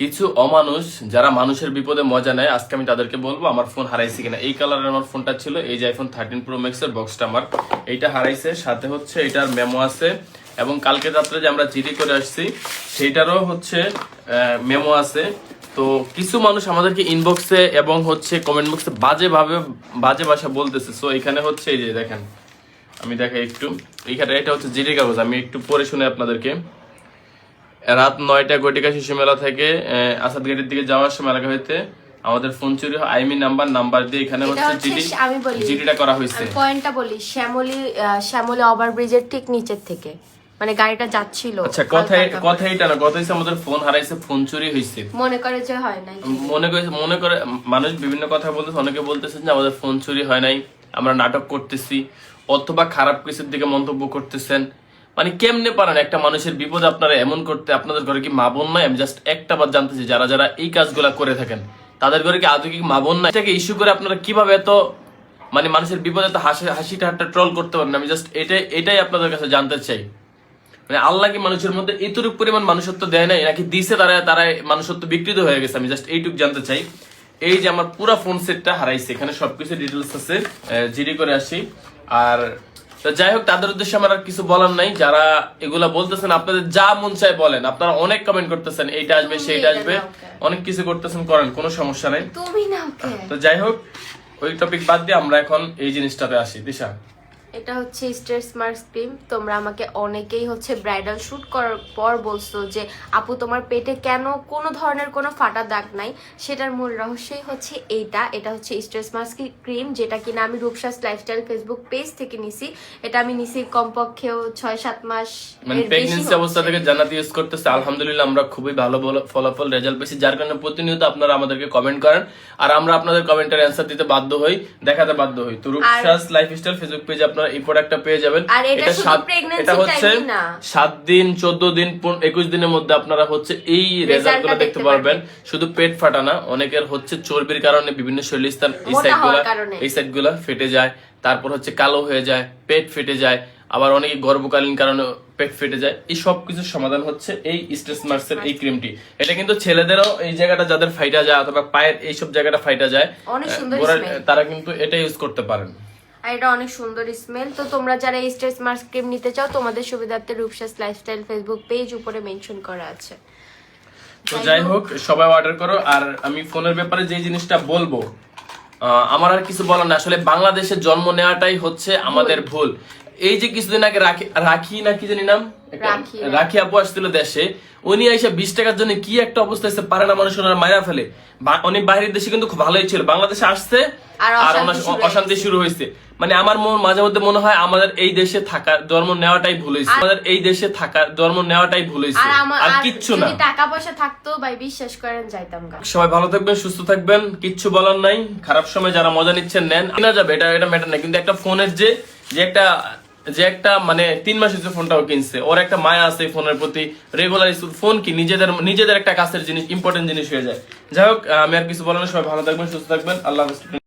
কিছু অমানুষ যারা মানুষের বিপদে মজা নেয়, আজকে আমি তাদেরকে বলবো আমার ফোন হারাইছে কিনা। এই কালারের আমার ফোনটা ছিল, এই যে আইফোন 13 প্রো ম্যাক্স এর বক্সটা আমার এইটা হারাইছে, সাথে হচ্ছে এটার মেমো আছে, এবং কালকে রাত্রে যে আমরা জিডি করে আসছি সেইটারও হচ্ছে মেমো আছে। তো কিছু মানুষ আমাদেরকে ইনবক্সে এবং হচ্ছে কমেন্ট বক্সে বাজে ভাষা বলতেছে। সো এখানে হচ্ছে এই যে দেখেন, আমি দেখাই একটু, এইখানে এটা হচ্ছে জিডি কাগজ, আমি একটু পড়ে শুনে আপনাদেরকে। রাত 9টায় গটিকা শিশু মেলা থেকে আসাদ গেটের দিকে যাওয়ার সময় এলাকা হইতে আমাদের ফোন চুরি হয়। আইমি নাম্বার দিয়ে এখানে হচ্ছে জিডিটা করা হয়েছে। পয়েন্টটা বলি, শ্যামলী ওভারব্রিজের ঠিক নিচের থেকে, মানে গাড়িটা যাচ্ছিল। আচ্ছা, কথা এটা না, কথা হচ্ছে আমাদের ফোন হারাইছে, ফোন চুরি হয়েছে। মনে করে যে হয় নাই, মনে করে মানুষ বিভিন্ন কথা বলতেছে। অনেকে বলতেছেন যে আমাদের ফোন চুরি হয় নাই, আমরা নাটক করতেছি, অথবা খারাপ কিছুর দিকে মন্তব্য করতেছেন। মানে কেমনে পারেন একটা মানুষের বিপদে আপনারা এমন করতে? আপনাদের ঘরে কি মা বোন নাই? আমি জাস্ট একটা বার জানতেছি, যারা যারা এই কাজগুলা করে থাকেন তাদের ঘরে কি আদৌ কি মা বোন নাই? এটাকে ইস্যু করে আপনারা কিভাবে এত মানে মানুষের বিপদে তো হাসি ঠাট্টা ট্রল করতে পারেন? আমি জাস্ট এটাই আপনাদের কাছে জানতে চাই। মানে আল্লাহ কি মানুষের মধ্যে এতটুকু পরিমাণ মানুষত্ব দেয় নাই, নাকি দিছে তারা মানুষত্ব বিকৃত হয়ে গেছে? আমি জাস্ট এইটুকু জানতে চাই। এই যে আমার পুরো ফোন সেটটা হারাইছে, এখানে সবকিছু ডিটেলস আছে, জিডি করে আসি। আর তো যাই হোক, তাদের উদ্দেশ্যে আমার আর কিছু বলার নাই। যারা এগুলা বলতেছেন, আপনাদের যা মন চায় বলেন, আপনারা অনেক কমেন্ট করতেছেন, এইটা আসবে সেইটা আসবে, অনেক কিছু করতেছেন, করেন, কোনো সমস্যা নাই। তো যাই হোক, ওই টপিক বাদ দিয়ে আমরা এখন এই জিনিসটাতে আসি। দিশা, এটা হচ্ছে স্টার স্মার্ট ক্রিম। তোমরা আমাকে অনেকেই হচ্ছে ব্রাইডাল শুট করার পর বলছো যে আপু তোমার পেটে কেন কোনো ধরনের কোনো ফাটা দাগ নাই। সেটার মূল রহস্যই হচ্ছে এটা হচ্ছে স্টার স্মার্ট ক্রিম, যেটা কিনা আমি রূপসাস লাইফস্টাইল ফেসবুক পেজ থেকে নিছি। এটা আমি নিছি কমপক্ষেও 6-7 মাস, মানে প্রেগন্যান্সি অবস্থা থেকে জান্নাত ইউজ করতেছে। আলহামদুলিল্লাহ, আমরা খুবই ভালো ফলাফল রেজাল্ট পেয়েছি, যার কারণে প্রতিনিয়ত আপনারা আমাদেরকে কমেন্ট করেন, আর আমরা আপনাদের কমেন্টের অ্যানসার দিতে বাধ্য হই, দেখাতে বাধ্য হই। তো রূপসাস লাইফস্টাইল ফেসবুক পেজে আপনারা এই প্রোডাক্টটা পেয়ে যাবেন। এটা হচ্ছে 7 দিন, 14 দিন, 21 দিনের মধ্যে আপনারা হচ্ছে এই রেজাল্টগুলো দেখতে পারবেন। শুধু পেট ফাটা না, অনেকের হচ্ছে চর্বির কারণে বিভিন্ন শরীরস্থান এই সাইডগুলো ফেটে যায়, তারপর হচ্ছে কালো হয়ে যায়, পেট ফেটে যায়, আবার অনেকে গর্ভকালীন কারণে পেট ফেটে যায়। এই সব কিছুর সমাধান হচ্ছে এই স্ট্রেস মার্কসের এই ক্রিমটি। এটা কিন্তু ছেলেদেরও এই জায়গাটা যাদের ফাইটা যায় অথবা পায়ের এইসব জায়গাটা ফাইটা যায়, তারা কিন্তু এটা ইউজ করতে পারেন। আর এটা অনেক সুন্দর স্মেল। তো তোমরা যারা এই স্ট্রেস মাস্ক ক্রিম নিতে চাও, তোমাদের সুবিধার্থে রূপসাস লাইফস্টাইল ফেসবুক পেজ উপরে মেনশন করা আছে। তো যাই হোক, সবাই অর্ডার করো। আর আমি ফোনের ব্যাপারে যে জিনিসটা বলবো, আমার আর কিছু বলার না। আসলে বাংলাদেশে জন্ম নেওয়াটাই হচ্ছে আমাদের ভুল। এই যে কিছুদিন আগে রাখি না কি জানি নাম, রাখি আপু আসছিল দেশে, উনি এসে 20 টাকার জন্য কি একটা অবস্থা হচ্ছে, পারে না মানুষ ওনারা মাইরা ফেলে। উনি বাইরের দেশে কিন্তু খুব ভালোই ছিল, বাংলাদেশে আসছে আর অশান্তি শুরু হয়েছে। মানে আমার মাঝে মধ্যে মনে হয় আমাদের এই দেশে থাকা জন্ম নেওয়াটাই ভুল হয়েছে, আমাদের এই দেশে থাকা জন্ম নেওয়াটাই ভুল হয়েছে, আর কিচ্ছু না। টাকা পয়সা থাকতো ভাই, বিশ্বাস করেন যাইতাম গা। সবাই ভালো থাকবেন, সুস্থ থাকবেন, কিচ্ছু বলার নাই। খারাপ সময় যারা মজা নিচ্ছেন নেন, কিনা যাবে, এটা ম্যাটার নাই। কিন্তু একটা ফোনের যে একটা মানে 3 মাস হচ্ছে ফোনটাও কিনছে, ওর একটা মায়া আছে এই ফোনের প্রতি। রেগুলার ফোন কি নিজেদের একটা কাছের জিনিস, ইম্পর্টেন্ট জিনিস হয়ে যায়। যাই হোক, আমি আর কিছু বলার না। সবাই ভালো থাকবেন, সুস্থ থাকবেন, আল্লাহ হাফেজ।